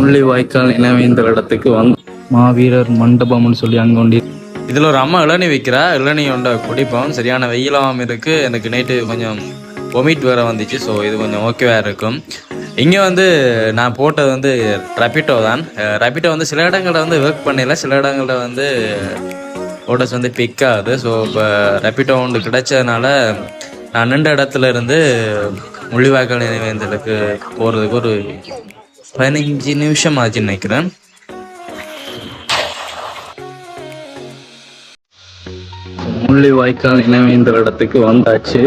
முள்ளிவாய்க்கால் நினைவேந்த இடத்துக்கு வந்து மாவீரர் மண்டபம்னு சொல்லி அங்கே கொண்டு இதில் ஒரு அம்மா இளநீ வைக்கிறா. இளநீ ஒன்றை குடிப்போம். சரியான வெயிலாகவும் இருக்குது. எனக்கு நைட்டு கொஞ்சம் வொமிட் வேறு வந்துச்சு. ஸோ இது கொஞ்சம் ஓகேவாக இருக்கும். இங்கே வந்து நான் போட்டது வந்து ரப்பிட்டோ தான். ரப்பிட்டோ வந்து சில இடங்களில் வந்து ஒர்க் பண்ணல, சில இடங்களில் வந்து ஓட்டர்ஸ் வந்து பிக் ஆகுது. ஸோ இப்போ ரப்பிட்டோ ஒன்று கிடைச்சதுனால நான் நின்ற இடத்துல இருந்து முள்ளிவாய்க்கால் நினைவேந்தலுக்கு போகிறதுக்கு ஒரு 15 நிமிஷம் ஆச்சுன்னு நினைக்கிறேன். முள்ளிவாய்க்கால் நினைவேந்தல் இடத்துக்கு வந்தாச்சு.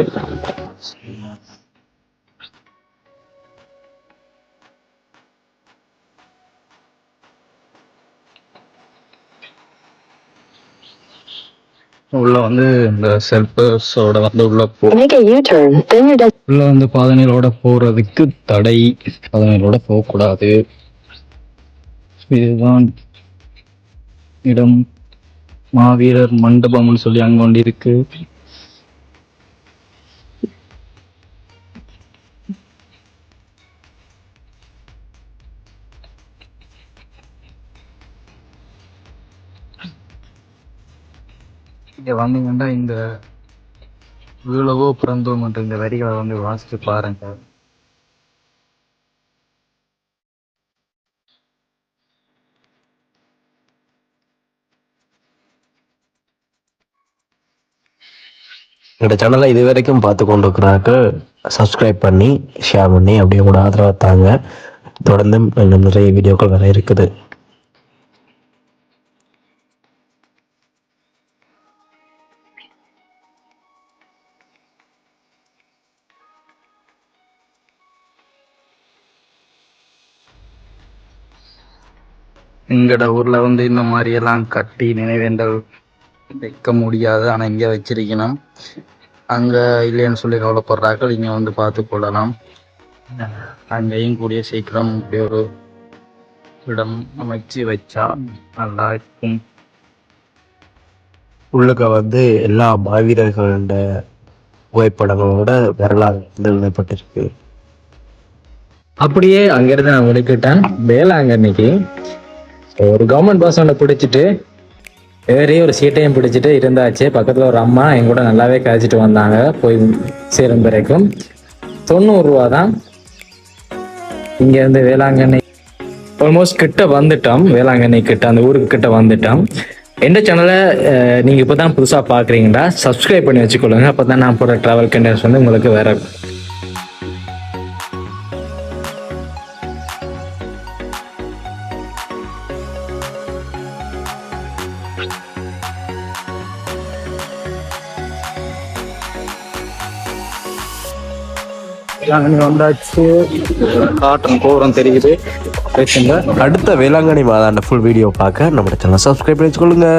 உள்ள வந்து இந்த செல்பர்ஸோட வந்து உள்ள வந்து பாதனையிலோட போறதுக்கு தடை, பாதனையிலோட போகக்கூடாது. இதுதான் இடம். மாவீரர் மண்டபம்னு சொல்லி அங்க கொண்டு இருக்கு. இங்க வந்தீங்கன்னா இந்த வீழவோ பிறந்தோம் என்ற இந்த வரிகளை வந்து வாசிச்சு பாருங்க. எங்களோட சேனலை இது வரைக்கும் பார்த்து கொண்டு இருக்கிறார்கள் சப்ஸ்கிரைப் பண்ணி ஷேர் பண்ணி அப்படியே கூட ஆதரவு தாங்க. தொடர்ந்து இன்னும் நிறைய வீடியோக்கள் வர இருக்குது. எங்கட ஊர்ல வந்து இந்த மாதிரி எல்லாம் கட்டி நினைவேந்தல் வைக்க முடியாது. ஆனா இங்க வச்சிருக்கணும். அங்க இல்லைன்னு சொல்லி கவலைப்படுறார்கள். இங்க வந்து பார்த்து கொள்ளலாம். அங்கேயும் கூடிய சீக்கிரம் இப்படி ஒரு இடம் அமைச்சு வச்சா நல்லா இருக்கும். உள்ளுக்க வந்து எல்லா மாவீரர்களோட புகைப்படங்களோட வரலாறு எழுதப்பட்டிருக்கு. அப்படியே அங்கிருந்து நான் முடிக்கிட்டேன். வேளாங்கண்ணிக்கு ஒரு கவர்மெண்ட் பஸ் ஒன்று பிடிச்சிட்டு ஏறி ஒரு சீட்டையும் பிடிச்சிட்டு இருந்தாச்சு. பக்கத்தில் ஒரு அம்மா என் கூட நல்லாவே கழிச்சிட்டு வந்தாங்க. போய் சேரும் வரைக்கும் 90 ரூபா தான். இங்கேருந்து வேளாங்கண்ணி ஆல்மோஸ்ட் கிட்ட வந்துட்டோம். வேளாங்கண்ணி கிட்ட, அந்த ஊருக்கு கிட்ட வந்துட்டோம். எந்த சேனலை நீங்கள் இப்போ தான் புதுசாக பார்க்குறீங்கன்னா சப்ஸ்கிரைப் பண்ணி வச்சுக்கொள்ளுங்க. அப்போ தான் நான் போகிற ட்ராவல் கண்டென்ட்ஸ் வந்து உங்களுக்கு வேற வந்தாச்சு. காட்டன் கோரம் தெரியுது. அடுத்த வேளாங்கண்ணி மாதாண்ட ஃபுல் வீடியோ பார்க்க நம்ம சேனல் சப்ஸ்கிரைப் பண்ணி வச்சுக்கொள்ளுங்க.